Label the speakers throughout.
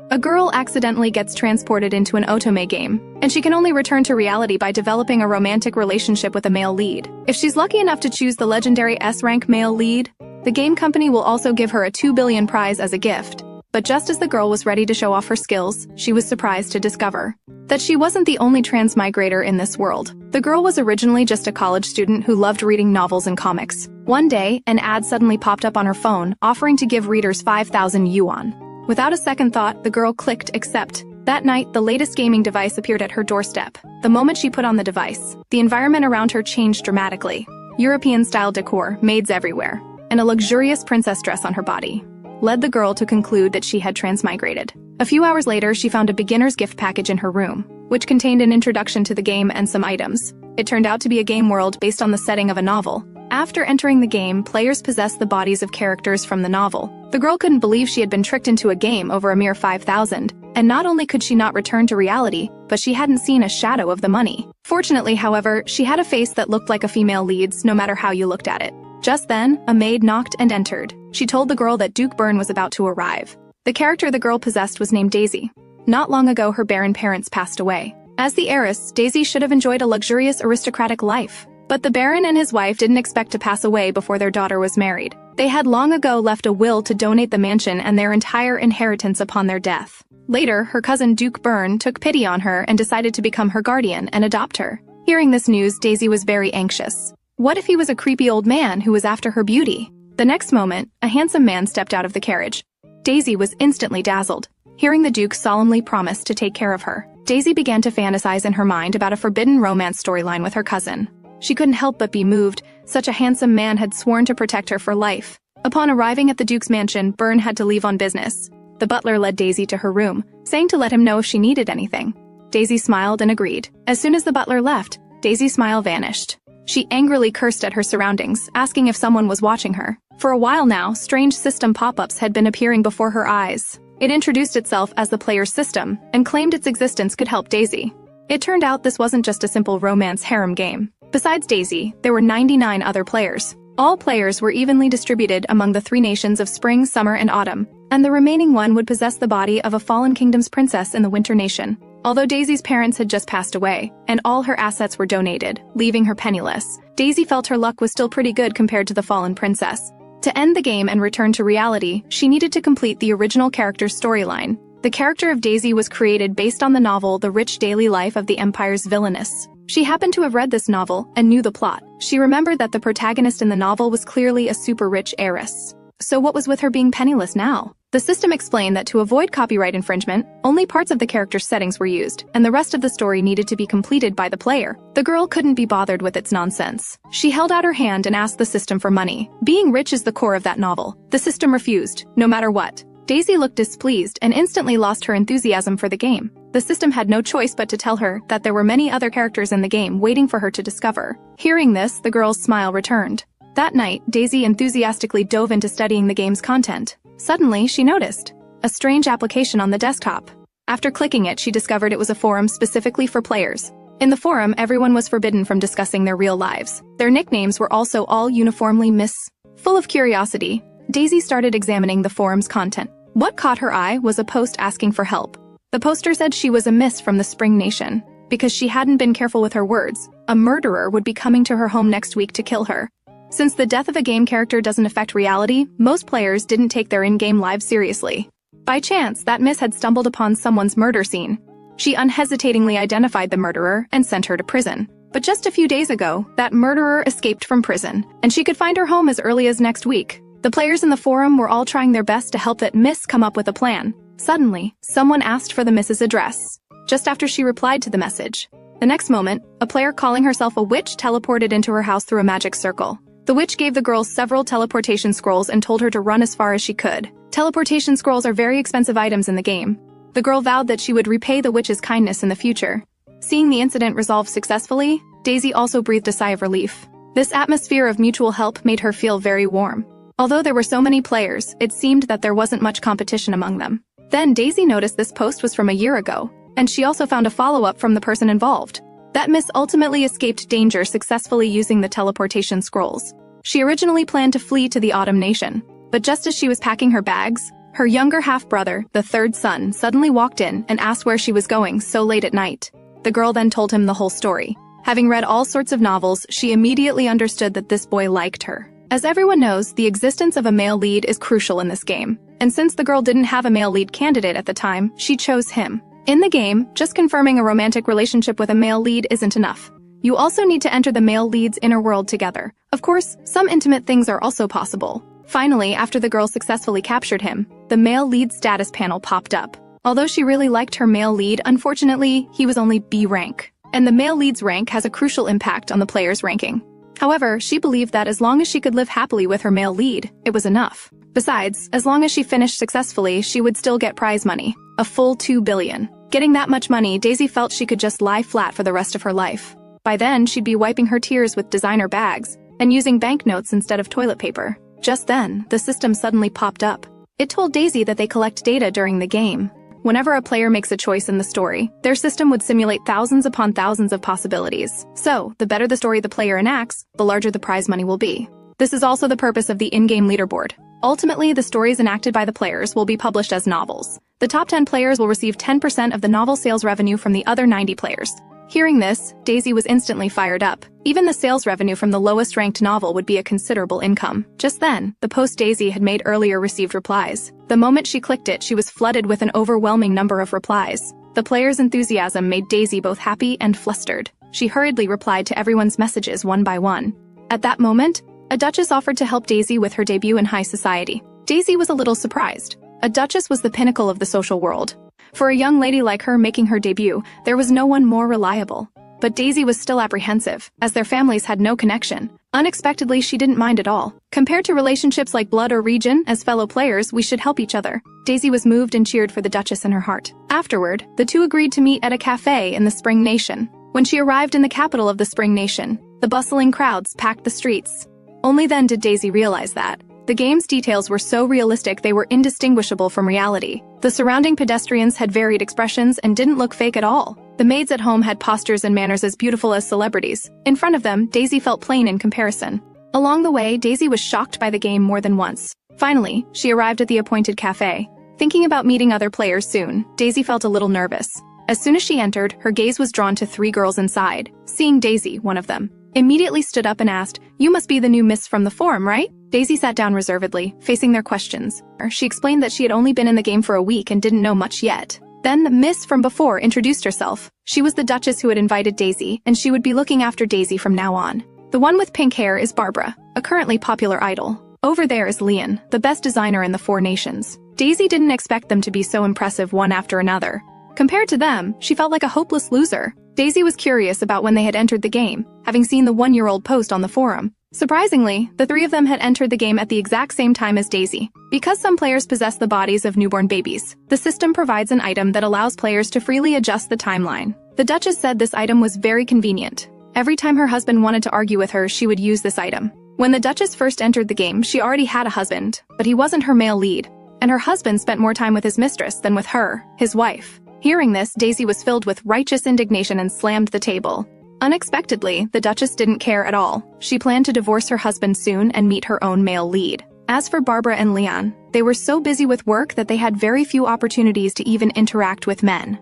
Speaker 1: A girl accidentally gets transported into an otome game, and she can only return to reality by developing a romantic relationship with a male lead. If she's lucky enough to choose the legendary S-rank male lead, the game company will also give her a 2 billion prize as a gift. But just as the girl was ready to show off her skills, she was surprised to discover that she wasn't the only transmigrator in this world. The girl was originally just a college student who loved reading novels and comics. One day, an ad suddenly popped up on her phone, offering to give readers 5,000 yuan. Without a second thought, the girl clicked accept. That night, the latest gaming device appeared at her doorstep. The moment she put on the device, the environment around her changed dramatically. European-style decor, maids everywhere, and a luxurious princess dress on her body led the girl to conclude that she had transmigrated. A few hours later, she found a beginner's gift package in her room, which contained an introduction to the game and some items. It turned out to be a game world based on the setting of a novel. After entering the game, players possessed the bodies of characters from the novel. The girl couldn't believe she had been tricked into a game over a mere 5,000, and not only could she not return to reality, but she hadn't seen a shadow of the money. Fortunately, however, she had a face that looked like a female lead's, no matter how you looked at it. Just then, a maid knocked and entered. She told the girl that Duke Byrne was about to arrive. The character the girl possessed was named Daisy. Not long ago, her barren parents passed away. As the heiress, Daisy should have enjoyed a luxurious aristocratic life. But the Baron and his wife didn't expect to pass away before their daughter was married. They had long ago left a will to donate the mansion and their entire inheritance upon their death. Later, her cousin Duke Byrne took pity on her and decided to become her guardian and adopt her. Hearing this news, Daisy was very anxious. What if he was a creepy old man who was after her beauty? The next moment, a handsome man stepped out of the carriage. Daisy was instantly dazzled. Hearing the Duke solemnly promise to take care of her, Daisy began to fantasize in her mind about a forbidden romance storyline with her cousin. She couldn't help but be moved. Such a handsome man had sworn to protect her for life. Upon arriving at the Duke's mansion, Byrne had to leave on business. The butler led Daisy to her room, saying to let him know if she needed anything. Daisy smiled and agreed. As soon as the butler left, Daisy's smile vanished. She angrily cursed at her surroundings, asking if someone was watching her. For a while now, strange system pop-ups had been appearing before her eyes. It introduced itself as the player's system, and claimed its existence could help Daisy. It turned out this wasn't just a simple romance harem game. Besides Daisy, there were 99 other players. All players were evenly distributed among the 3 nations of Spring, Summer, and Autumn, and the remaining one would possess the body of a fallen kingdom's princess in the Winter Nation. Although Daisy's parents had just passed away, and all her assets were donated, leaving her penniless, Daisy felt her luck was still pretty good compared to the fallen princess. To end the game and return to reality, she needed to complete the original character's storyline. The character of Daisy was created based on the novel The Rich Daily Life of the Empire's Villainess. She happened to have read this novel and knew the plot. She remembered that the protagonist in the novel was clearly a super-rich heiress. So what was with her being penniless now? The system explained that to avoid copyright infringement, only parts of the character's settings were used, and the rest of the story needed to be completed by the player. The girl couldn't be bothered with its nonsense. She held out her hand and asked the system for money. Being rich is the core of that novel. The system refused, no matter what. Daisy looked displeased and instantly lost her enthusiasm for the game. The system had no choice but to tell her that there were many other characters in the game waiting for her to discover. Hearing this, the girl's smile returned. That night, Daisy enthusiastically dove into studying the game's content. Suddenly, she noticed a strange application on the desktop. After clicking it, she discovered it was a forum specifically for players. In the forum, everyone was forbidden from discussing their real lives. Their nicknames were also all uniformly Miss. Full of curiosity, Daisy started examining the forum's content. What caught her eye was a post asking for help. The poster said she was a miss from the Spring Nation. Because she hadn't been careful with her words, a murderer would be coming to her home next week to kill her. Since the death of a game character doesn't affect reality, most players didn't take their in-game lives seriously. By chance, that miss had stumbled upon someone's murder scene. She unhesitatingly identified the murderer and sent her to prison. But just a few days ago, that murderer escaped from prison, and she could find her home as early as next week. The players in the forum were all trying their best to help that miss come up with a plan. Suddenly, someone asked for the miss's address, just after she replied to the message. The next moment, a player calling herself a witch teleported into her house through a magic circle. The witch gave the girl several teleportation scrolls and told her to run as far as she could. Teleportation scrolls are very expensive items in the game. The girl vowed that she would repay the witch's kindness in the future. Seeing the incident resolve successfully, Daisy also breathed a sigh of relief. This atmosphere of mutual help made her feel very warm. Although there were so many players, it seemed that there wasn't much competition among them. Then Daisy noticed this post was from a year ago, and she also found a follow-up from the person involved. That miss ultimately escaped danger successfully using the teleportation scrolls. She originally planned to flee to the Autumn Nation, but just as she was packing her bags, Her younger half-brother, the third son, suddenly walked in and asked where she was going so late at night. The girl then told him the whole story. Having read all sorts of novels, she immediately understood that this boy liked her. As everyone knows, the existence of a male lead is crucial in this game, and since the girl didn't have a male lead candidate at the time, she chose him. In the game, just confirming a romantic relationship with a male lead isn't enough. You also need to enter the male lead's inner world together. Of course, some intimate things are also possible. Finally, after the girl successfully captured him, the male lead status panel popped up. Although she really liked her male lead, unfortunately, he was only B rank. And the male lead's rank has a crucial impact on the player's ranking. However, she believed that as long as she could live happily with her male lead, it was enough. Besides, as long as she finished successfully, she would still get prize money. A full 2 billion. Getting that much money, Daisy felt she could just lie flat for the rest of her life. By then, she'd be wiping her tears with designer bags and using banknotes instead of toilet paper. Just then, the system suddenly popped up. It told Daisy that they collect data during the game. Whenever a player makes a choice in the story, their system would simulate thousands upon thousands of possibilities. So, the better the story the player enacts, the larger the prize money will be. This is also the purpose of the in-game leaderboard. Ultimately, the stories enacted by the players will be published as novels. The top 10 players will receive 10% of the novel sales revenue from the other 90 players. Hearing this, Daisy was instantly fired up. Even the sales revenue from the lowest-ranked novel would be a considerable income. Just then, the post Daisy had made earlier received replies. The moment she clicked it, she was flooded with an overwhelming number of replies. The players' enthusiasm made Daisy both happy and flustered. She hurriedly replied to everyone's messages one by one. At that moment, a duchess offered to help Daisy with her debut in high society. Daisy was a little surprised. A duchess was the pinnacle of the social world. For a young lady like her making her debut, there was no one more reliable. But Daisy was still apprehensive, as their families had no connection. Unexpectedly, she didn't mind at all. Compared to relationships like blood or region, as fellow players, we should help each other. Daisy was moved and cheered for the Duchess in her heart. Afterward, the two agreed to meet at a cafe in the Spring Nation. When she arrived in the capital of the Spring Nation, the bustling crowds packed the streets. Only then did Daisy realize that the game's details were so realistic they were indistinguishable from reality. The surrounding pedestrians had varied expressions and didn't look fake at all. The maids at home had postures and manners as beautiful as celebrities. In front of them, Daisy felt plain in comparison. Along the way, Daisy was shocked by the game more than once. Finally, she arrived at the appointed cafe. Thinking about meeting other players soon, Daisy felt a little nervous. As soon as she entered, her gaze was drawn to 3 girls inside. Seeing Daisy, one of them immediately stood up and asked, "You must be the new Miss from the forum, right?" Daisy sat down reservedly, facing their questions. She explained that she had only been in the game for a week and didn't know much yet. Then the Miss from before introduced herself. She was the Duchess who had invited Daisy, and she would be looking after Daisy from now on. The one with pink hair is Barbara, a currently popular idol. Over there is Leon, the best designer in the 4 nations. Daisy didn't expect them to be so impressive one after another. Compared to them, she felt like a hopeless loser. Daisy was curious about when they had entered the game, having seen the 1-year-old post on the forum. Surprisingly, the 3 of them had entered the game at the exact same time as Daisy. Because some players possess the bodies of newborn babies, the system provides an item that allows players to freely adjust the timeline. The Duchess said this item was very convenient. Every time her husband wanted to argue with her, she would use this item. When the Duchess first entered the game, she already had a husband, but he wasn't her male lead, and her husband spent more time with his mistress than with her, his wife. Hearing this, Daisy was filled with righteous indignation and slammed the table. Unexpectedly, the Duchess didn't care at all. She planned to divorce her husband soon and meet her own male lead. As for Barbara and Leon, they were so busy with work that they had very few opportunities to even interact with men.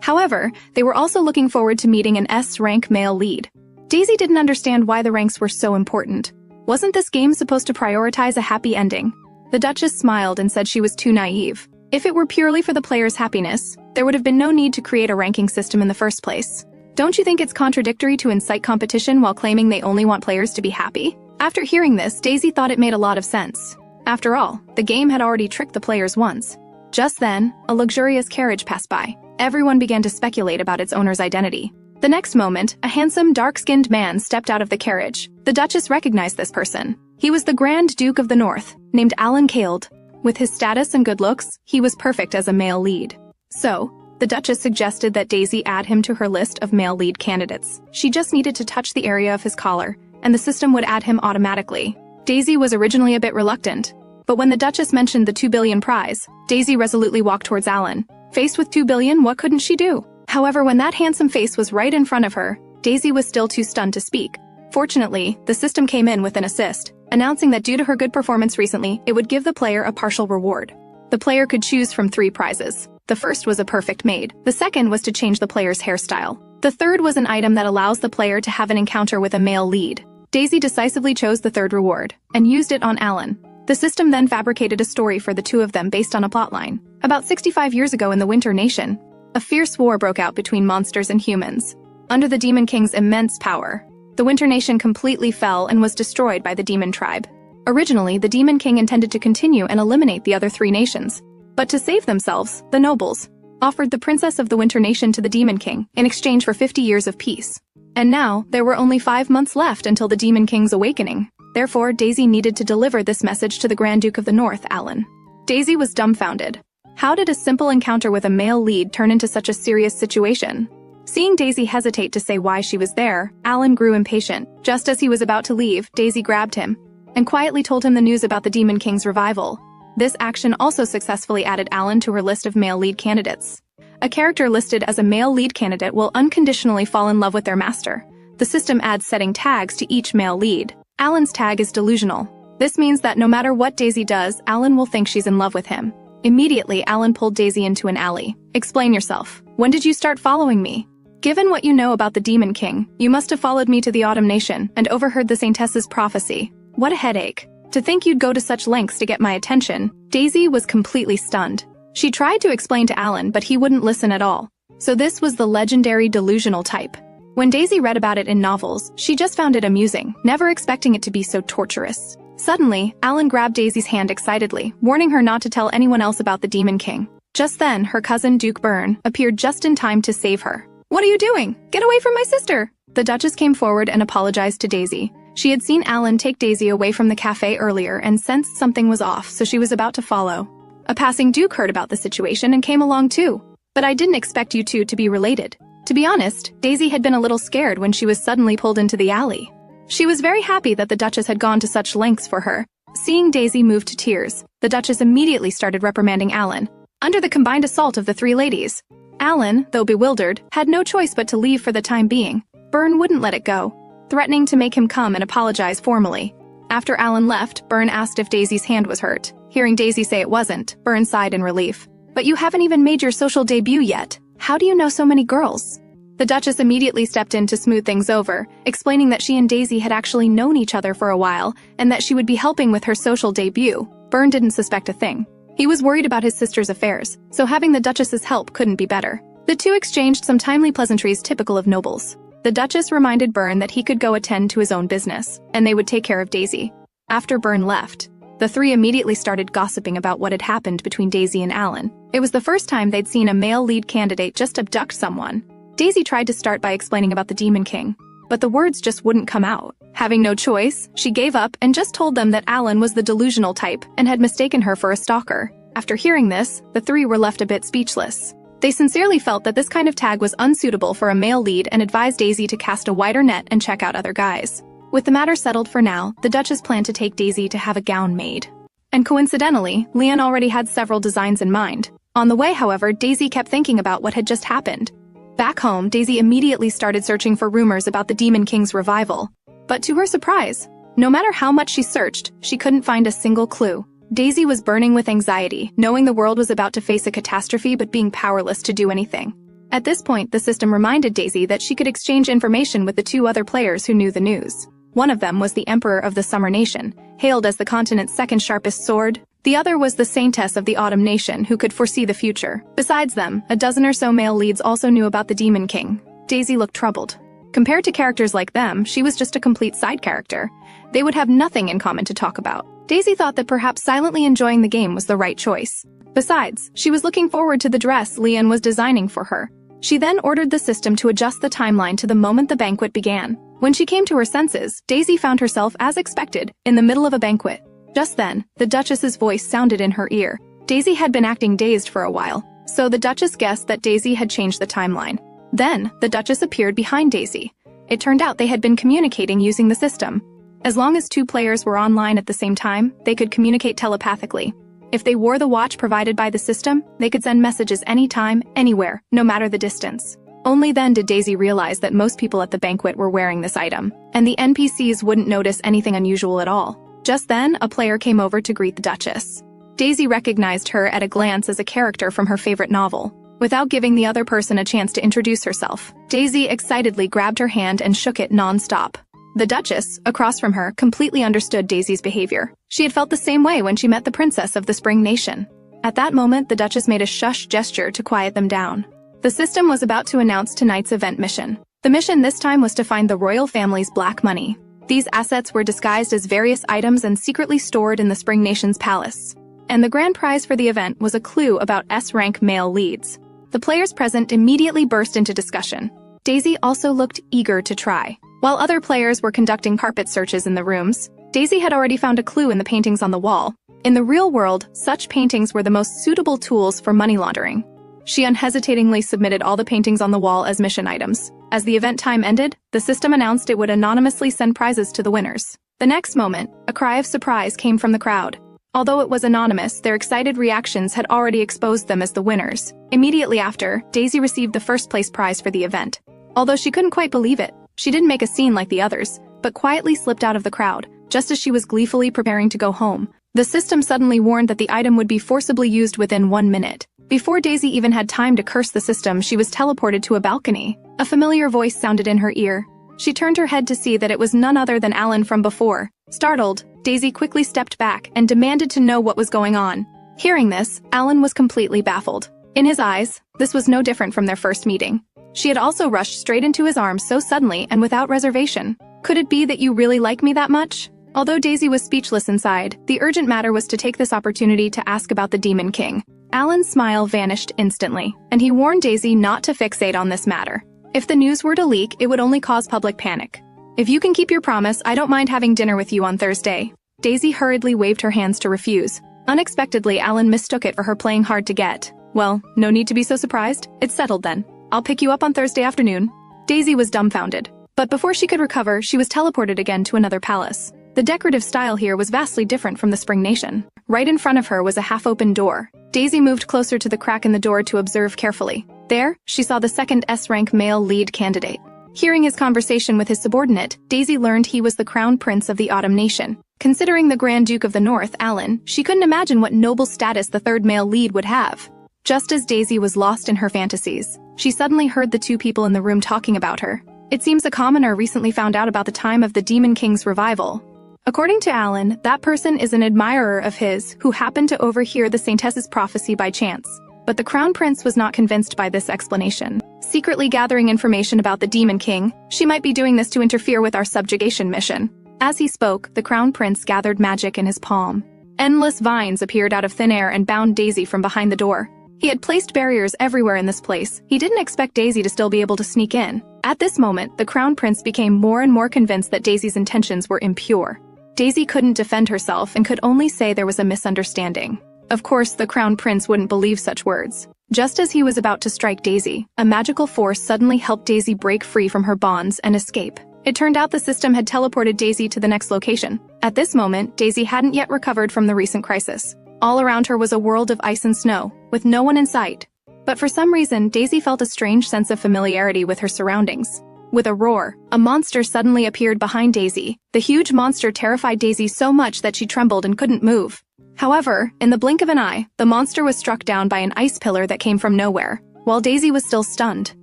Speaker 1: However, they were also looking forward to meeting an S-rank male lead. Daisy didn't understand why the ranks were so important. Wasn't this game supposed to prioritize a happy ending? The Duchess smiled and said she was too naive. If it were purely for the player's happiness, there would have been no need to create a ranking system in the first place. Don't you think it's contradictory to incite competition while claiming they only want players to be happy? After hearing this, Daisy thought it made a lot of sense. After all, the game had already tricked the players once. Just then, a luxurious carriage passed by. Everyone began to speculate about its owner's identity. The next moment, a handsome, dark-skinned man stepped out of the carriage. The Duchess recognized this person. He was the Grand Duke of the North, named Alan Kald. With his status and good looks, he was perfect as a male lead. So, the Duchess suggested that Daisy add him to her list of male lead candidates. She just needed to touch the area of his collar, and the system would add him automatically. Daisy was originally a bit reluctant, but when the Duchess mentioned the 2 billion prize, Daisy resolutely walked towards Alan. Faced with 2 billion, what couldn't she do? However, when that handsome face was right in front of her, Daisy was still too stunned to speak. Fortunately, the system came in with an assist, announcing that due to her good performance recently, it would give the player a partial reward. The player could choose from 3 prizes. The first was a perfect maid. The second was to change the player's hairstyle. The third was an item that allows the player to have an encounter with a male lead. Daisy decisively chose the third reward and used it on Alan. The system then fabricated a story for the two of them based on a plotline. About 65 years ago in the Winter Nation, a fierce war broke out between monsters and humans. Under the Demon King's immense power, the Winter Nation completely fell and was destroyed by the Demon Tribe. Originally, the Demon King intended to continue and eliminate the other 3 nations. But to save themselves, the nobles offered the Princess of the Winter Nation to the Demon King in exchange for 50 years of peace. And now, there were only 5 months left until the Demon King's awakening. Therefore, Daisy needed to deliver this message to the Grand Duke of the North, Alan. Daisy was dumbfounded. How did a simple encounter with a male lead turn into such a serious situation? Seeing Daisy hesitate to say why she was there, Alan grew impatient. Just as he was about to leave, Daisy grabbed him and quietly told him the news about the Demon King's revival. This action also successfully added Alan to her list of male lead candidates. A character listed as a male lead candidate will unconditionally fall in love with their master. The system adds setting tags to each male lead. Alan's tag is delusional. This means that no matter what Daisy does, Alan will think she's in love with him. Immediately, Alan pulled Daisy into an alley. Explain yourself. When did you start following me? Given what you know about the Demon King, you must have followed me to the Autumn Nation and overheard the Saintess's prophecy. What a headache. To think you'd go to such lengths to get my attention. Daisy was completely stunned. She tried to explain to Alan, but he wouldn't listen at all. So this was the legendary delusional type. When Daisy read about it in novels, she just found it amusing, never expecting it to be so torturous. Suddenly, Alan grabbed Daisy's hand excitedly, warning her not to tell anyone else about the Demon King. Just then, her cousin Duke Byrne appeared just in time to save her. What are you doing? Get away from my sister! The Duchess came forward and apologized to Daisy. She had seen Alan take Daisy away from the cafe earlier and sensed something was off, so she was about to follow. A passing Duke heard about the situation and came along too. But I didn't expect you two to be related. To be honest, Daisy had been a little scared when she was suddenly pulled into the alley. She was very happy that the Duchess had gone to such lengths for her. Seeing Daisy move to tears, the Duchess immediately started reprimanding Alan. Under the combined assault of the 3 ladies, Alan, though bewildered, had no choice but to leave for the time being. Byrne wouldn't let it go, threatening to make him come and apologize formally. After Alan left, Byrne asked if Daisy's hand was hurt. Hearing Daisy say it wasn't, Byrne sighed in relief. But you haven't even made your social debut yet. How do you know so many girls? The Duchess immediately stepped in to smooth things over, explaining that she and Daisy had actually known each other for a while and that she would be helping with her social debut. Byrne didn't suspect a thing. He was worried about his sister's affairs, so having the Duchess's help couldn't be better. The two exchanged some timely pleasantries typical of nobles. The Duchess reminded Byrne that he could go attend to his own business, and they would take care of Daisy. After Byrne left, the 3 immediately started gossiping about what had happened between Daisy and Alan. It was the first time they'd seen a male lead candidate just abduct someone. Daisy tried to start by explaining about the Demon King, but the words just wouldn't come out. Having no choice, she gave up and just told them that Alan was the delusional type and had mistaken her for a stalker. After hearing this, the 3 were left a bit speechless. They sincerely felt that this kind of tag was unsuitable for a male lead and advised Daisy to cast a wider net and check out other guys. With the matter settled for now, the Duchess planned to take Daisy to have a gown made. And coincidentally, Leon already had several designs in mind. On the way, however, Daisy kept thinking about what had just happened. Back home, Daisy immediately started searching for rumors about the Demon King's revival. But to her surprise, no matter how much she searched, she couldn't find a single clue. Daisy was burning with anxiety, knowing the world was about to face a catastrophe but being powerless to do anything. At this point, the system reminded Daisy that she could exchange information with the 2 other players who knew the news. One of them was the Emperor of the Summer Nation, hailed as the continent's second sharpest sword. The other was the Saintess of the Autumn Nation, who could foresee the future. Besides them, a dozen or so male leads also knew about the Demon King. Daisy looked troubled. Compared to characters like them, she was just a complete side character. They would have nothing in common to talk about. Daisy thought that perhaps silently enjoying the game was the right choice. Besides, she was looking forward to the dress Leon was designing for her. She then ordered the system to adjust the timeline to the moment the banquet began. When she came to her senses, Daisy found herself, as expected, in the middle of a banquet. Just then, the Duchess's voice sounded in her ear. Daisy had been acting dazed for a while, so the Duchess guessed that Daisy had changed the timeline. Then, the Duchess appeared behind Daisy. It turned out they had been communicating using the system. As long as 2 players were online at the same time, they could communicate telepathically. If they wore the watch provided by the system, they could send messages anytime, anywhere, no matter the distance. Only then did Daisy realize that most people at the banquet were wearing this item, and the NPCs wouldn't notice anything unusual at all. Just then, a player came over to greet the Duchess. Daisy recognized her at a glance as a character from her favorite novel. Without giving the other person a chance to introduce herself, Daisy excitedly grabbed her hand and shook it non-stop. The Duchess, across from her, completely understood Daisy's behavior. She had felt the same way when she met the princess of the Spring Nation. At that moment, the Duchess made a shush gesture to quiet them down. The system was about to announce tonight's event mission. The mission this time was to find the royal family's black money. These assets were disguised as various items and secretly stored in the Spring Nation's palace. And the grand prize for the event was a clue about S-rank male leads. The players present immediately burst into discussion. Daisy also looked eager to try. While other players were conducting carpet searches in the rooms, Daisy had already found a clue in the paintings on the wall. In the real world, such paintings were the most suitable tools for money laundering. She unhesitatingly submitted all the paintings on the wall as mission items. As the event time ended, the system announced it would anonymously send prizes to the winners. The next moment, a cry of surprise came from the crowd. Although it was anonymous, their excited reactions had already exposed them as the winners. Immediately after, Daisy received the first-place prize for the event. Although she couldn't quite believe it, she didn't make a scene like the others, but quietly slipped out of the crowd, just as she was gleefully preparing to go home. The system suddenly warned that the item would be forcibly used within 1 minute. Before Daisy even had time to curse the system, she was teleported to a balcony. A familiar voice sounded in her ear. She turned her head to see that it was none other than Alan from before. Startled, Daisy quickly stepped back and demanded to know what was going on. Hearing this, Alan was completely baffled. In his eyes, this was no different from their first meeting. She had also rushed straight into his arms so suddenly and without reservation. Could it be that you really like me that much? Although Daisy was speechless inside, the urgent matter was to take this opportunity to ask about the Demon King. Alan's smile vanished instantly, and he warned Daisy not to fixate on this matter. If the news were to leak, it would only cause public panic. If you can keep your promise, I don't mind having dinner with you on Thursday. Daisy hurriedly waved her hands to refuse. Unexpectedly, Alan mistook it for her playing hard to get. Well, no need to be so surprised. It's settled then. I'll pick you up on Thursday afternoon. Daisy was dumbfounded. But before she could recover, she was teleported again to another palace. The decorative style here was vastly different from the Spring Nation. Right in front of her was a half-open door. Daisy moved closer to the crack in the door to observe carefully. There, she saw the second S-rank male lead candidate. Hearing his conversation with his subordinate, Daisy learned he was the Crown Prince of the Autumn Nation. Considering the Grand Duke of the North, Alan, she couldn't imagine what noble status the third male lead would have. Just as Daisy was lost in her fantasies, she suddenly heard the two people in the room talking about her. It seems a commoner recently found out about the time of the Demon King's revival. According to Alan, that person is an admirer of his who happened to overhear the Saintess's prophecy by chance. But the Crown Prince was not convinced by this explanation. Secretly gathering information about the Demon King, she might be doing this to interfere with our subjugation mission. As he spoke, the Crown Prince gathered magic in his palm. Endless vines appeared out of thin air and bound Daisy from behind the door. He had placed barriers everywhere in this place. He didn't expect Daisy to still be able to sneak in. At this moment, the Crown Prince became more and more convinced that Daisy's intentions were impure. Daisy couldn't defend herself and could only say there was a misunderstanding. Of course, the Crown Prince wouldn't believe such words. Just as he was about to strike Daisy, a magical force suddenly helped Daisy break free from her bonds and escape. It turned out the system had teleported Daisy to the next location. At this moment, Daisy hadn't yet recovered from the recent crisis. All around her was a world of ice and snow, with no one in sight. But for some reason, Daisy felt a strange sense of familiarity with her surroundings. With a roar, a monster suddenly appeared behind Daisy. The huge monster terrified Daisy so much that she trembled and couldn't move. However, in the blink of an eye, the monster was struck down by an ice pillar that came from nowhere. While Daisy was still stunned,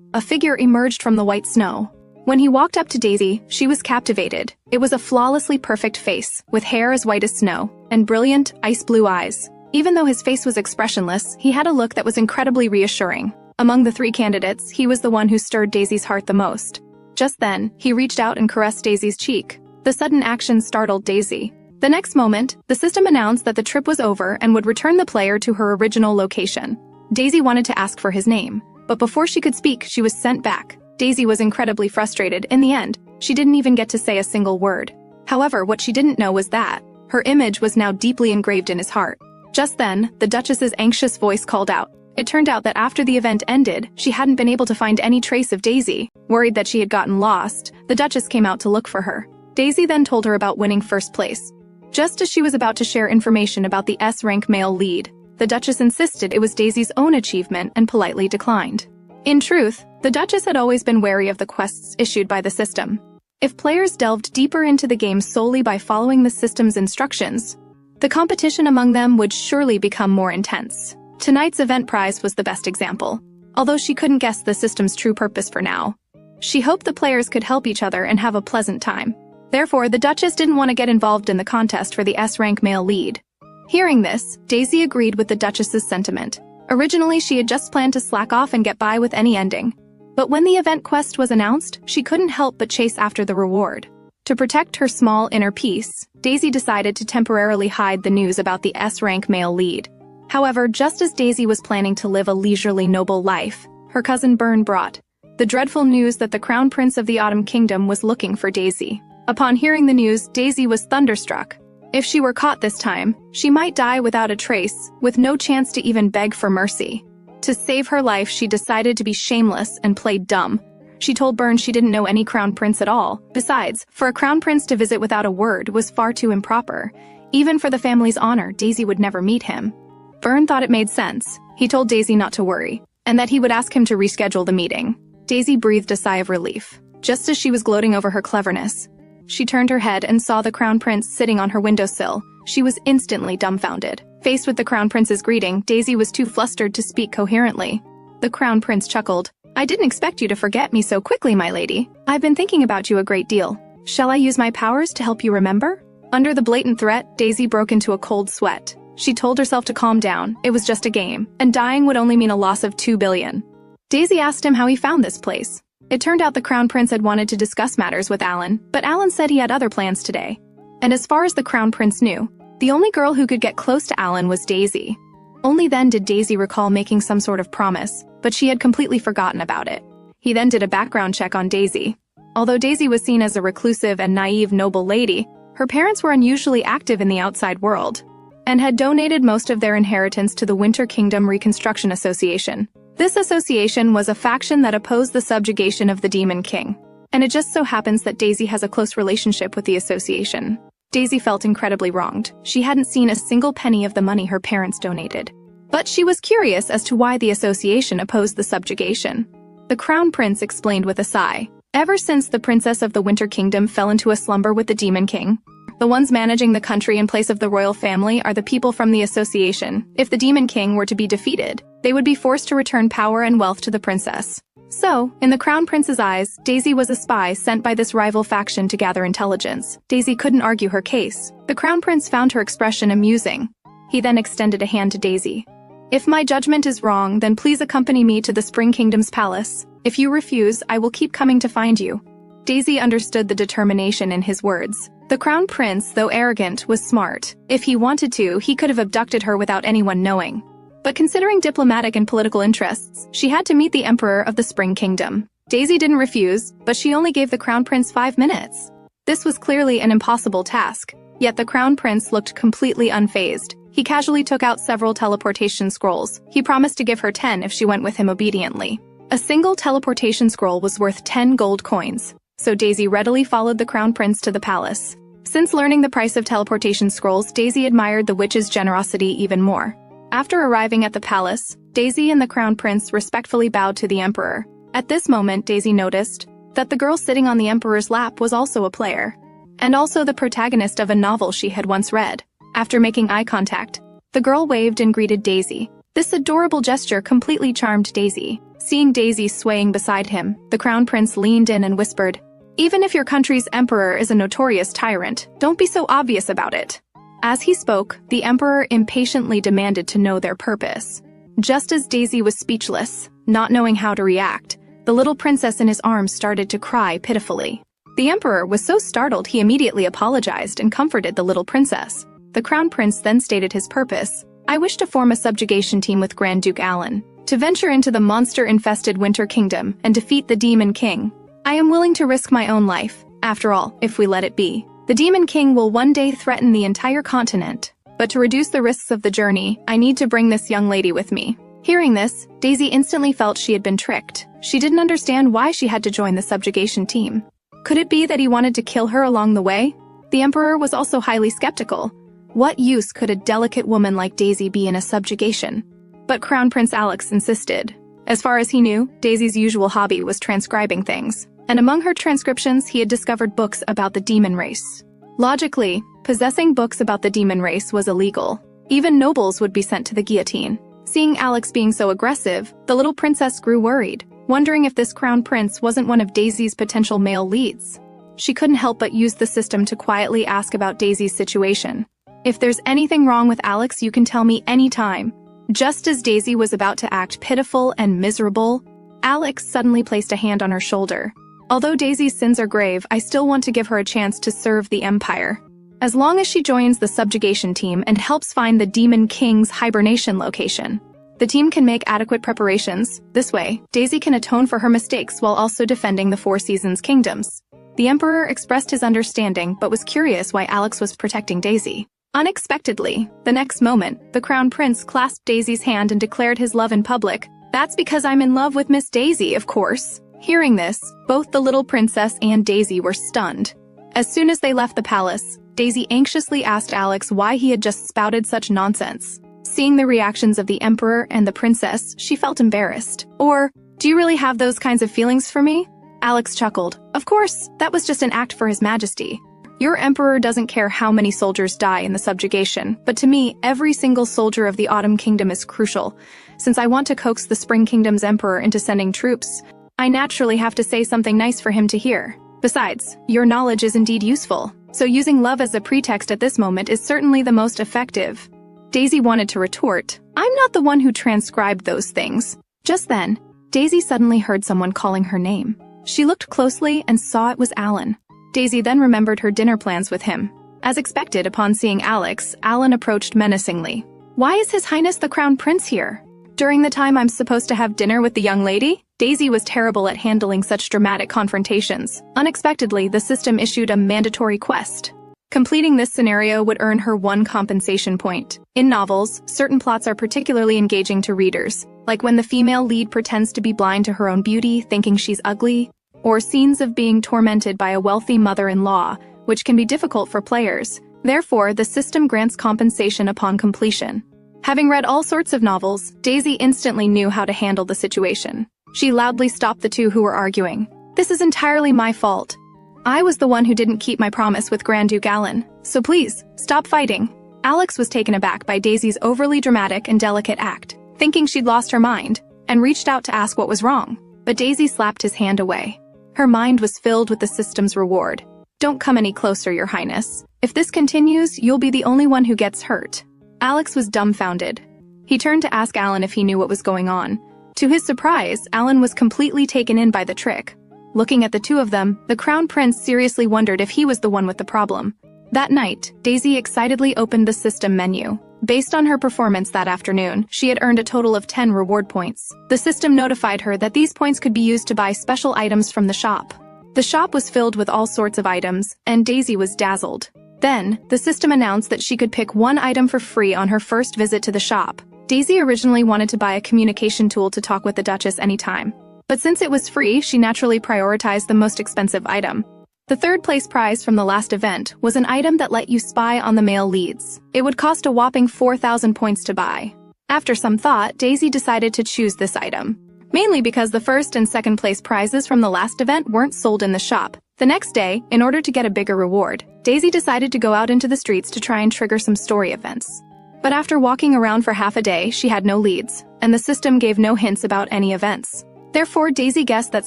Speaker 1: a figure emerged from the white snow. When he walked up to Daisy, she was captivated. It was a flawlessly perfect face, with hair as white as snow, and brilliant, ice-blue eyes. Even though his face was expressionless, he had a look that was incredibly reassuring. Among the three candidates, he was the one who stirred Daisy's heart the most. Just then, he reached out and caressed Daisy's cheek. The sudden action startled Daisy. The next moment, the system announced that the trip was over and would return the player to her original location. Daisy wanted to ask for his name, but before she could speak, she was sent back. Daisy was incredibly frustrated. In the end, she didn't even get to say a single word. However, what she didn't know was that her image was now deeply engraved in his heart. Just then, the Duchess's anxious voice called out. It turned out that after the event ended, she hadn't been able to find any trace of Daisy. Worried that she had gotten lost, the Duchess came out to look for her. Daisy then told her about winning first place. Just as she was about to share information about the S-rank male lead, the Duchess insisted it was Daisy's own achievement and politely declined. In truth, the Duchess had always been wary of the quests issued by the system. If players delved deeper into the game solely by following the system's instructions, The competition among them would surely become more intense. Tonight's event prize was the best example, although she couldn't guess the system's true purpose for now. She hoped the players could help each other and have a pleasant time. Therefore, the Duchess didn't want to get involved in the contest for the S-rank male lead. Hearing this, Daisy agreed with the Duchess's sentiment. Originally, she had just planned to slack off and get by with any ending. But when the event quest was announced, she couldn't help but chase after the reward. To protect her small inner peace, Daisy decided to temporarily hide the news about the S-rank male lead. However, just as Daisy was planning to live a leisurely, noble life, her cousin Byrne brought the dreadful news that the Crown Prince of the Autumn Kingdom was looking for Daisy. Upon hearing the news, Daisy was thunderstruck. If she were caught this time, she might die without a trace, with no chance to even beg for mercy. To save her life, she decided to be shameless and play dumb. She told Byrne she didn't know any crown prince at all. Besides, for a crown prince to visit without a word was far too improper. Even for the family's honor, Daisy would never meet him. Byrne thought it made sense. He told Daisy not to worry, and that he would ask him to reschedule the meeting. Daisy breathed a sigh of relief. Just as she was gloating over her cleverness, she turned her head and saw the crown prince sitting on her windowsill. She was instantly dumbfounded. Faced with the crown prince's greeting, Daisy was too flustered to speak coherently. The crown prince chuckled. "I didn't expect you to forget me so quickly, my lady. I've been thinking about you a great deal. Shall I use my powers to help you remember?" Under the blatant threat, Daisy broke into a cold sweat. She told herself to calm down. It was just a game, and dying would only mean a loss of 2 billion. Daisy asked him how he found this place. It turned out the crown prince had wanted to discuss matters with Alan, but Alan said he had other plans today. And as far as the crown prince knew, the only girl who could get close to Alan was Daisy. Only then did Daisy recall making some sort of promise, but she had completely forgotten about it. He then did a background check on Daisy. Although Daisy was seen as a reclusive and naive noble lady, her parents were unusually active in the outside world, and had donated most of their inheritance to the Winter Kingdom Reconstruction Association. This association was a faction that opposed the subjugation of the Demon King, and it just so happens that Daisy has a close relationship with the association. Daisy felt incredibly wronged. She hadn't seen a single penny of the money her parents donated. But she was curious as to why the association opposed the subjugation. The Crown Prince explained with a sigh. Ever since the Princess of the Winter Kingdom fell into a slumber with the Demon King, the ones managing the country in place of the royal family are the people from the association. If the Demon King were to be defeated, they would be forced to return power and wealth to the princess. So, in the Crown Prince's eyes, Daisy was a spy sent by this rival faction to gather intelligence. Daisy couldn't argue her case. The Crown Prince found her expression amusing. He then extended a hand to Daisy. "If my judgment is wrong, then please accompany me to the Spring Kingdom's palace. If you refuse, I will keep coming to find you." Daisy understood the determination in his words. The Crown Prince, though arrogant, was smart. If he wanted to, he could have abducted her without anyone knowing. But considering diplomatic and political interests, she had to meet the Emperor of the Spring Kingdom. Daisy didn't refuse, but she only gave the Crown Prince 5 minutes. This was clearly an impossible task. Yet the Crown Prince looked completely unfazed. He casually took out several teleportation scrolls. He promised to give her 10 if she went with him obediently. A single teleportation scroll was worth 10 gold coins, so Daisy readily followed the Crown Prince to the palace. Since learning the price of teleportation scrolls, Daisy admired the witch's generosity even more. After arriving at the palace, Daisy and the Crown Prince respectfully bowed to the Emperor. At this moment, Daisy noticed that the girl sitting on the Emperor's lap was also a player, and also the protagonist of a novel she had once read. After making eye contact, the girl waved and greeted Daisy. This adorable gesture completely charmed Daisy. Seeing Daisy swaying beside him, the Crown Prince leaned in and whispered, "Even if your country's emperor is a notorious tyrant, don't be so obvious about it." As he spoke, the Emperor impatiently demanded to know their purpose. Just as Daisy was speechless, not knowing how to react, the little princess in his arms started to cry pitifully. The Emperor was so startled he immediately apologized and comforted the little princess. The Crown Prince then stated his purpose. "I wish to form a subjugation team with Grand Duke Alan, to venture into the monster-infested Winter Kingdom and defeat the Demon King. I am willing to risk my own life. After all, if we let it be, the Demon King will one day threaten the entire continent. But to reduce the risks of the journey, I need to bring this young lady with me." Hearing this, Daisy instantly felt she had been tricked. She didn't understand why she had to join the subjugation team. Could it be that he wanted to kill her along the way? The Emperor was also highly skeptical. What use could a delicate woman like Daisy be in a subjugation? But Crown Prince Alex insisted. As far as he knew, Daisy's usual hobby was transcribing things, and among her transcriptions he had discovered books about the demon race. Logically, possessing books about the demon race was illegal. Even nobles would be sent to the guillotine. Seeing Alex being so aggressive, the little princess grew worried, wondering if this crown prince wasn't one of Daisy's potential male leads. She couldn't help but use the system to quietly ask about Daisy's situation. "If there's anything wrong with Alex, you can tell me anytime." Just as Daisy was about to act pitiful and miserable, Alex suddenly placed a hand on her shoulder. "Although Daisy's sins are grave, I still want to give her a chance to serve the Empire. As long as she joins the subjugation team and helps find the Demon King's hibernation location. The team can make adequate preparations. This way, Daisy can atone for her mistakes while also defending the Four Seasons kingdoms." The Emperor expressed his understanding but was curious why Alex was protecting Daisy. Unexpectedly, the next moment, the Crown Prince clasped Daisy's hand and declared his love in public. "That's because I'm in love with Miss Daisy, of course." Hearing this, both the little princess and Daisy were stunned. As soon as they left the palace, Daisy anxiously asked Alex why he had just spouted such nonsense. Seeing the reactions of the Emperor and the princess, she felt embarrassed. "Or, do you really have those kinds of feelings for me?" Alex chuckled. "Of course, that was just an act for His Majesty. Your Emperor doesn't care how many soldiers die in the subjugation, but to me, every single soldier of the Autumn Kingdom is crucial. Since I want to coax the Spring Kingdom's Emperor into sending troops, I naturally have to say something nice for him to hear. Besides, your knowledge is indeed useful, so using love as a pretext at this moment is certainly the most effective." Daisy wanted to retort, "I'm not the one who transcribed those things." Just then, Daisy suddenly heard someone calling her name. She looked closely and saw it was Alan. Daisy then remembered her dinner plans with him. As expected, upon seeing Alex, Alan approached menacingly. "Why is His Highness the Crown Prince here? During the time I'm supposed to have dinner with the young lady?" Daisy was terrible at handling such dramatic confrontations. Unexpectedly, the system issued a mandatory quest. Completing this scenario would earn her 1 compensation point. In novels, certain plots are particularly engaging to readers, like when the female lead pretends to be blind to her own beauty, thinking she's ugly, or scenes of being tormented by a wealthy mother-in-law, which can be difficult for players. Therefore, the system grants compensation upon completion. Having read all sorts of novels, Daisy instantly knew how to handle the situation. She loudly stopped the two who were arguing. "This is entirely my fault. I was the one who didn't keep my promise with Grand Duke Alan, so please, stop fighting." Alex was taken aback by Daisy's overly dramatic and delicate act, thinking she'd lost her mind, and reached out to ask what was wrong. But Daisy slapped his hand away. Her mind was filled with the system's reward. "Don't come any closer, Your Highness. If this continues, you'll be the only one who gets hurt." Alex was dumbfounded. He turned to ask Alan if he knew what was going on. To his surprise, Alan was completely taken in by the trick. Looking at the two of them, the Crown Prince seriously wondered if he was the one with the problem. That night, Daisy excitedly opened the system menu. Based on her performance that afternoon, she had earned a total of 10 reward points. The system notified her that these points could be used to buy special items from the shop. The shop was filled with all sorts of items, and Daisy was dazzled. Then, the system announced that she could pick 1 item for free on her first visit to the shop. Daisy originally wanted to buy a communication tool to talk with the Duchess anytime. But since it was free, she naturally prioritized the most expensive item. The third-place prize from the last event was an item that let you spy on the male leads. It would cost a whopping 4,000 points to buy. After some thought, Daisy decided to choose this item. Mainly because the first and second-place prizes from the last event weren't sold in the shop. The next day, in order to get a bigger reward, Daisy decided to go out into the streets to try and trigger some story events. But after walking around for half a day, she had no leads, and the system gave no hints about any events. Therefore, Daisy guessed that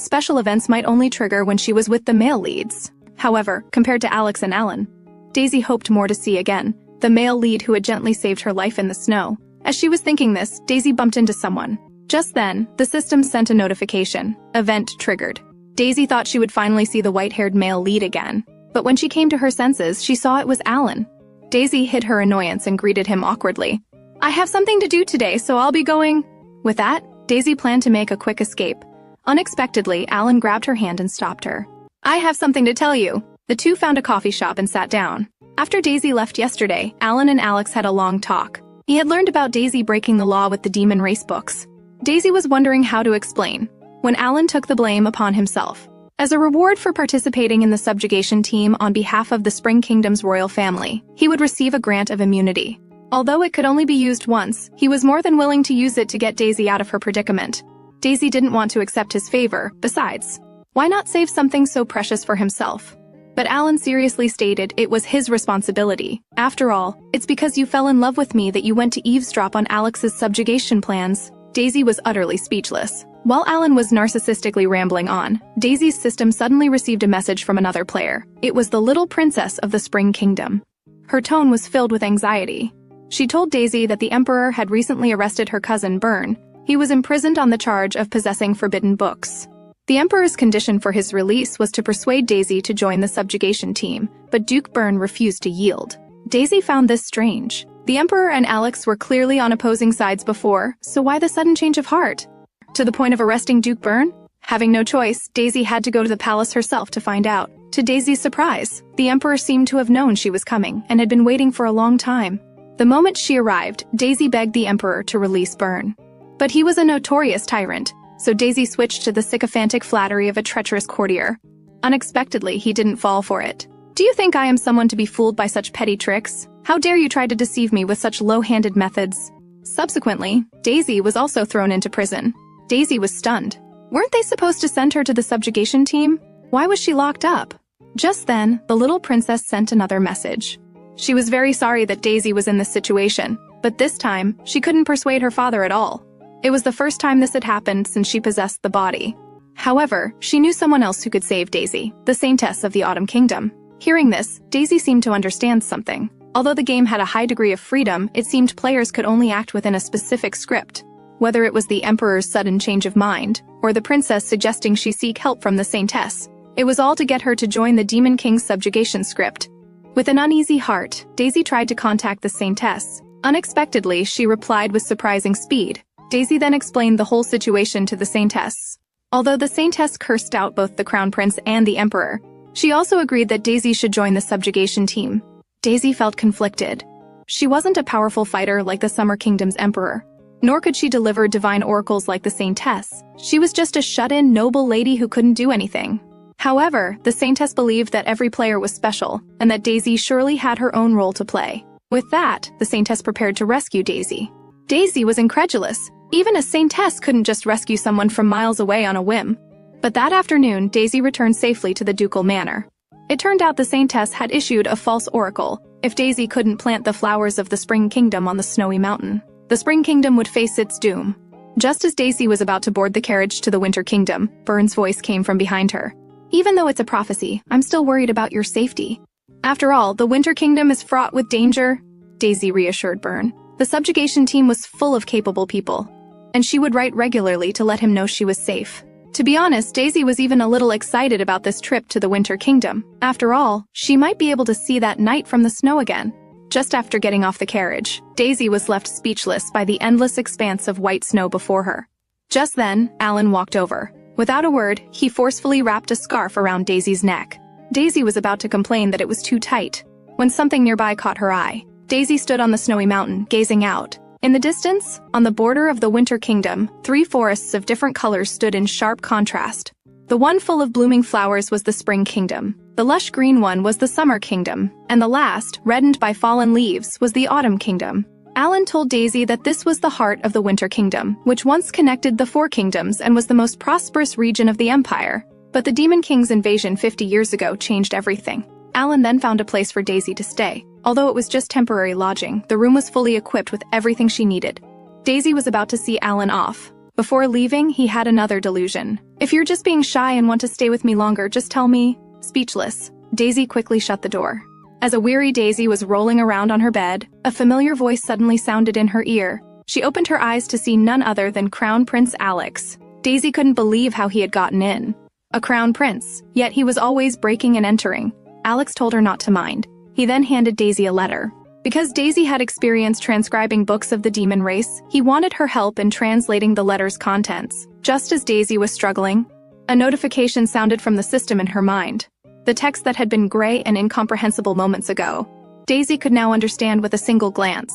Speaker 1: special events might only trigger when she was with the male leads. However, compared to Alex and Alan, Daisy hoped more to see again, the male lead who had gently saved her life in the snow. As she was thinking this, Daisy bumped into someone. Just then, the system sent a notification. Event triggered. Daisy thought she would finally see the white-haired male lead again. But when she came to her senses, she saw it was Alan. Daisy hid her annoyance and greeted him awkwardly. "I have something to do today, so I'll be going." With that, Daisy planned to make a quick escape. Unexpectedly, Alan grabbed her hand and stopped her. "I have something to tell you." The two found a coffee shop and sat down. After Daisy left yesterday, Alan and Alex had a long talk. He had learned about Daisy breaking the law with the demon race books. Daisy was wondering how to explain, when Alan took the blame upon himself. As a reward for participating in the subjugation team on behalf of the Spring Kingdom's royal family, he would receive a grant of immunity. Although it could only be used once, he was more than willing to use it to get Daisy out of her predicament. Daisy didn't want to accept his favor. Besides, why not save something so precious for himself? But Alan seriously stated it was his responsibility. After all, it's because you fell in love with me that you went to eavesdrop on Alex's subjugation plans. Daisy was utterly speechless. While Alan was narcissistically rambling on, Daisy's system suddenly received a message from another player. It was the little princess of the Spring Kingdom. Her tone was filled with anxiety. She told Daisy that the Emperor had recently arrested her cousin Byrne. He was imprisoned on the charge of possessing forbidden books. The Emperor's condition for his release was to persuade Daisy to join the subjugation team, but Duke Byrne refused to yield. Daisy found this strange. The Emperor and Alex were clearly on opposing sides before, so why the sudden change of heart? To the point of arresting Duke Byrne? Having no choice, Daisy had to go to the palace herself to find out. To Daisy's surprise, the Emperor seemed to have known she was coming and had been waiting for a long time. The moment she arrived, Daisy begged the Emperor to release Byrne. But he was a notorious tyrant, so Daisy switched to the sycophantic flattery of a treacherous courtier. Unexpectedly, he didn't fall for it. "Do you think I am someone to be fooled by such petty tricks? How dare you try to deceive me with such low-handed methods?" Subsequently, Daisy was also thrown into prison. Daisy was stunned. Weren't they supposed to send her to the subjugation team? Why was she locked up? Just then, the little princess sent another message. She was very sorry that Daisy was in this situation, but this time, she couldn't persuade her father at all. It was the first time this had happened since she possessed the body. However, she knew someone else who could save Daisy, the Saintess of the Autumn Kingdom. Hearing this, Daisy seemed to understand something. Although the game had a high degree of freedom, it seemed players could only act within a specific script. Whether it was the Emperor's sudden change of mind, or the princess suggesting she seek help from the Saintess, it was all to get her to join the Demon King's subjugation script. With an uneasy heart, Daisy tried to contact the Saintess. Unexpectedly, she replied with surprising speed. Daisy then explained the whole situation to the Saintess. Although the Saintess cursed out both the Crown Prince and the Emperor, she also agreed that Daisy should join the subjugation team. Daisy felt conflicted. She wasn't a powerful fighter like the Summer Kingdom's Emperor, nor could she deliver divine oracles like the Saintess. She was just a shut-in noble lady who couldn't do anything. However, the Saintess believed that every player was special, and that Daisy surely had her own role to play. With that, the Saintess prepared to rescue Daisy. Daisy was incredulous. Even a Saintess couldn't just rescue someone from miles away on a whim. But that afternoon, Daisy returned safely to the ducal manor. It turned out the Saintess had issued a false oracle. If Daisy couldn't plant the flowers of the Spring Kingdom on the snowy mountain, the Spring Kingdom would face its doom. Just as Daisy was about to board the carriage to the Winter Kingdom, Byrne's voice came from behind her. "Even though it's a prophecy, I'm still worried about your safety. After all, the Winter Kingdom is fraught with danger," Daisy reassured Byrne. The subjugation team was full of capable people, and she would write regularly to let him know she was safe. To be honest, Daisy was even a little excited about this trip to the Winter Kingdom. After all, she might be able to see that knight from the snow again. Just after getting off the carriage, Daisy was left speechless by the endless expanse of white snow before her. Just then, Alan walked over. Without a word, he forcefully wrapped a scarf around Daisy's neck. Daisy was about to complain that it was too tight, when something nearby caught her eye. Daisy stood on the snowy mountain, gazing out. In the distance, on the border of the Winter Kingdom, 3 forests of different colors stood in sharp contrast. The one full of blooming flowers was the Spring Kingdom. The lush green one was the Summer Kingdom, and the last, reddened by fallen leaves, was the Autumn Kingdom. Alan told Daisy that this was the heart of the Winter Kingdom, which once connected the 4 kingdoms and was the most prosperous region of the Empire. But the Demon King's invasion 50 years ago changed everything. Alan then found a place for Daisy to stay. Although it was just temporary lodging, the room was fully equipped with everything she needed. Daisy was about to see Alan off. Before leaving, he had another delusion. "If you're just being shy and want to stay with me longer, just tell me." Speechless, Daisy quickly shut the door. As a weary Daisy was rolling around on her bed, a familiar voice suddenly sounded in her ear. She opened her eyes to see none other than Crown Prince Alex. Daisy couldn't believe how he had gotten in. A crown prince, yet he was always breaking and entering. Alex told her not to mind. He then handed Daisy a letter. Because Daisy had experience transcribing books of the demon race, he wanted her help in translating the letter's contents. Just as Daisy was struggling, a notification sounded from the system in her mind. The text that had been gray and incomprehensible moments ago, Daisy could now understand with a single glance.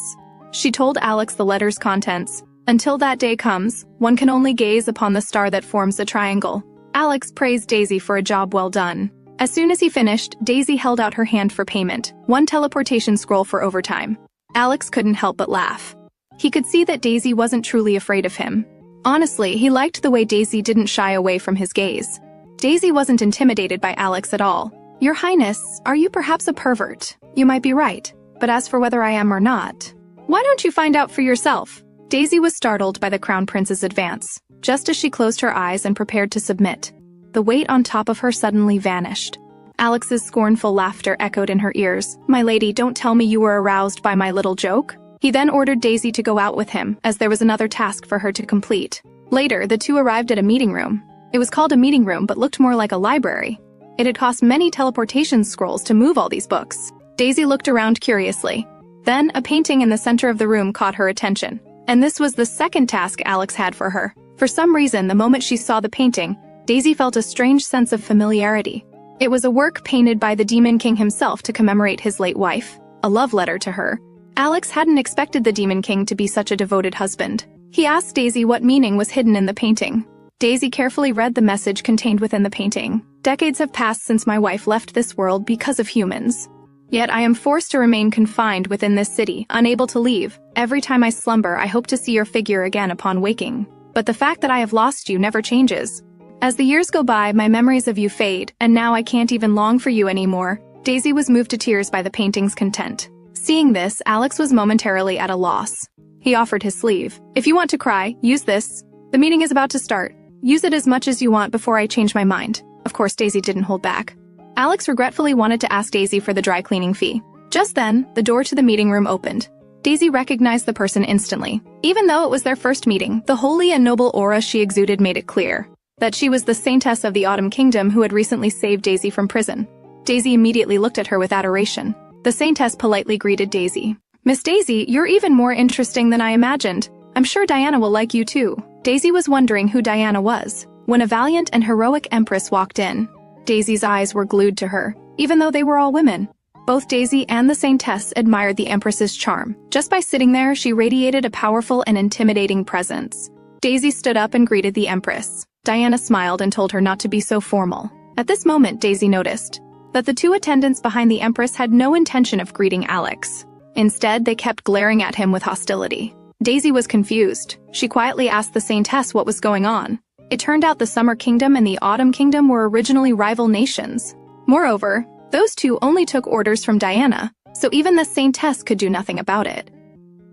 Speaker 1: She told Alex the letter's contents. "Until that day comes, one can only gaze upon the star that forms the triangle." Alex praised Daisy for a job well done. As soon as he finished, Daisy held out her hand for payment, 1 teleportation scroll for overtime. Alex couldn't help but laugh. He could see that Daisy wasn't truly afraid of him. Honestly, he liked the way Daisy didn't shy away from his gaze. Daisy wasn't intimidated by Alex at all. "Your Highness, are you perhaps a pervert? You might be right, but as for whether I am or not, why don't you find out for yourself?" Daisy was startled by the Crown Prince's advance. Just as she closed her eyes and prepared to submit, the weight on top of her suddenly vanished. Alex's scornful laughter echoed in her ears. "My lady, don't tell me you were aroused by my little joke." He then ordered Daisy to go out with him, as there was another task for her to complete. Later, the two arrived at a meeting room. It was called a meeting room but looked more like a library. It had cost many teleportation scrolls to move all these books. Daisy looked around curiously. Then, a painting in the center of the room caught her attention. And this was the second task Alex had for her. For some reason, the moment she saw the painting, Daisy felt a strange sense of familiarity. It was a work painted by the Demon King himself to commemorate his late wife, a love letter to her. Alex hadn't expected the Demon King to be such a devoted husband. He asked Daisy what meaning was hidden in the painting. Daisy carefully read the message contained within the painting. "Decades have passed since my wife left this world because of humans. Yet I am forced to remain confined within this city, unable to leave. Every time I slumber, I hope to see your figure again upon waking. But the fact that I have lost you never changes. As the years go by, my memories of you fade, and now I can't even long for you anymore." Daisy was moved to tears by the painting's content. Seeing this, Alex was momentarily at a loss. He offered his sleeve. "If you want to cry, use this. The meeting is about to start. Use it as much as you want before I change my mind." Of course, Daisy didn't hold back. Alex regretfully wanted to ask Daisy for the dry cleaning fee. Just then, the door to the meeting room opened. Daisy recognized the person instantly. Even though it was their first meeting, the holy and noble aura she exuded made it clear that she was the Saintess of the Autumn Kingdom who had recently saved Daisy from prison. Daisy immediately looked at her with adoration. The Saintess politely greeted Daisy. "Miss Daisy, you're even more interesting than I imagined. I'm sure Diana will like you too." Daisy was wondering who Diana was, when a valiant and heroic empress walked in. Daisy's eyes were glued to her, even though they were all women. Both Daisy and the Saintess admired the Empress's charm. Just by sitting there, she radiated a powerful and intimidating presence. Daisy stood up and greeted the Empress. Diana smiled and told her not to be so formal. At this moment, Daisy noticed that the two attendants behind the Empress had no intention of greeting Alex. Instead, they kept glaring at him with hostility. Daisy was confused. She quietly asked the Saintess what was going on. It turned out the Summer Kingdom and the Autumn Kingdom were originally rival nations. Moreover, those two only took orders from Diana, so even the Saintess could do nothing about it.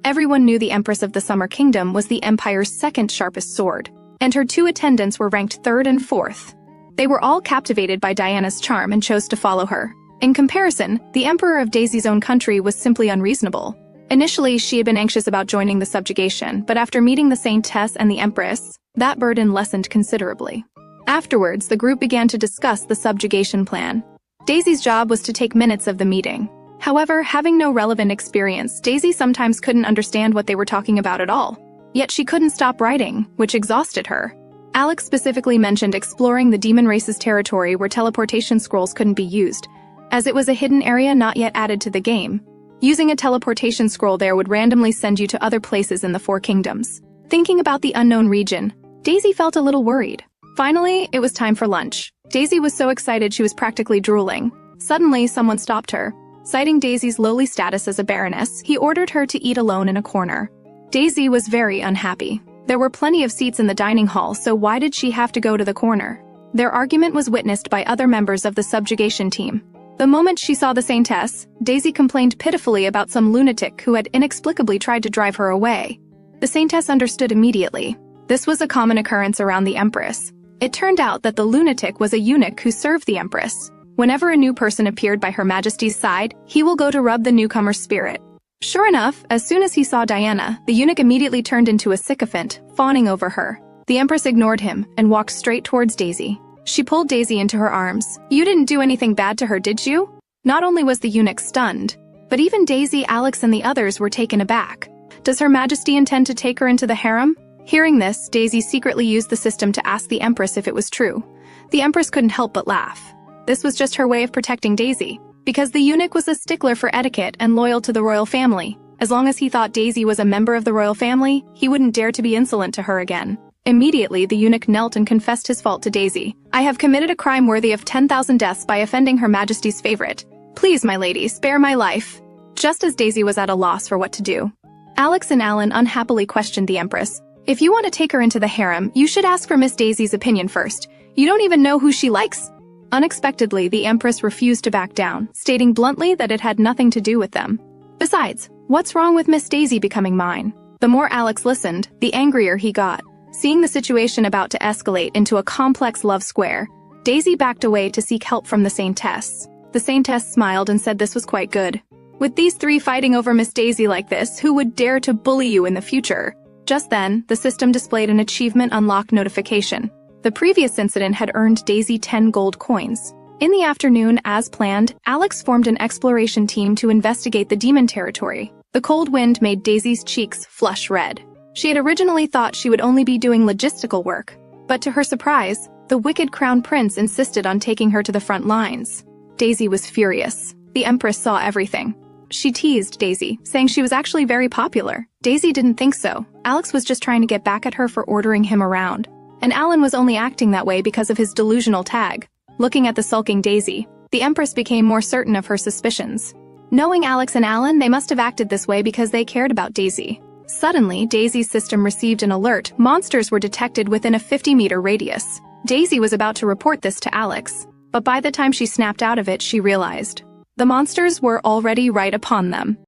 Speaker 1: Everyone knew the Empress of the Summer Kingdom was the Empire's second sharpest sword, and her two attendants were ranked third and fourth. They were all captivated by Diana's charm and chose to follow her. In comparison, the Emperor of Daisy's own country was simply unreasonable. Initially, she had been anxious about joining the subjugation, but after meeting the Saintess and the Empress, that burden lessened considerably. Afterwards, the group began to discuss the subjugation plan. Daisy's job was to take minutes of the meeting. However, having no relevant experience, Daisy sometimes couldn't understand what they were talking about at all. Yet she couldn't stop writing, which exhausted her. Alex specifically mentioned exploring the demon race's territory where teleportation scrolls couldn't be used, as it was a hidden area not yet added to the game. Using a teleportation scroll there would randomly send you to other places in the Four Kingdoms. Thinking about the unknown region, Daisy felt a little worried. Finally, it was time for lunch. Daisy was so excited she was practically drooling. Suddenly, someone stopped her. Citing Daisy's lowly status as a baroness, he ordered her to eat alone in a corner. Daisy was very unhappy. There were plenty of seats in the dining hall, so why did she have to go to the corner? Their argument was witnessed by other members of the subjugation team. The moment she saw the Saintess, Daisy complained pitifully about some lunatic who had inexplicably tried to drive her away. The Saintess understood immediately. This was a common occurrence around the Empress. It turned out that the lunatic was a eunuch who served the Empress. Whenever a new person appeared by Her Majesty's side, he will go to rub the newcomer's spirit. Sure enough, as soon as he saw Diana, the eunuch immediately turned into a sycophant, fawning over her. The Empress ignored him and walked straight towards Daisy. She pulled Daisy into her arms. "You didn't do anything bad to her, did you?" Not only was the eunuch stunned, but even Daisy, Alex, and the others were taken aback. Does Her Majesty intend to take her into the harem? Hearing this, Daisy secretly used the system to ask the Empress if it was true. The Empress couldn't help but laugh. This was just her way of protecting Daisy, because the eunuch was a stickler for etiquette and loyal to the royal family. As long as he thought Daisy was a member of the royal family, he wouldn't dare to be insolent to her again. Immediately, the eunuch knelt and confessed his fault to Daisy. "I have committed a crime worthy of 10,000 deaths by offending Her Majesty's favorite. Please, my lady, spare my life." Just as Daisy was at a loss for what to do, Alex and Alan unhappily questioned the Empress. "If you want to take her into the harem, you should ask for Miss Daisy's opinion first. You don't even know who she likes." Unexpectedly, the Empress refused to back down, stating bluntly that it had nothing to do with them. Besides, what's wrong with Miss Daisy becoming mine? The more Alex listened, the angrier he got. Seeing the situation about to escalate into a complex love square, Daisy backed away to seek help from the Saintess. The Saintess smiled and said this was quite good. With these three fighting over Miss Daisy like this, who would dare to bully you in the future? Just then, the system displayed an achievement unlock notification. The previous incident had earned Daisy 10 gold coins. In the afternoon, as planned, Alex formed an exploration team to investigate the demon territory. The cold wind made Daisy's cheeks flush red. She had originally thought she would only be doing logistical work, but to her surprise, the wicked crown prince insisted on taking her to the front lines. Daisy was furious. The Empress saw everything. She teased Daisy, saying she was actually very popular. Daisy didn't think so. Alex was just trying to get back at her for ordering him around. And Alan was only acting that way because of his delusional tag. Looking at the sulking Daisy, the Empress became more certain of her suspicions. Knowing Alex and Alan, they must have acted this way because they cared about Daisy. Suddenly, Daisy's system received an alert. Monsters were detected within a 50-meter radius. Daisy was about to report this to Alex, but by the time she snapped out of it, she realized the monsters were already right upon them.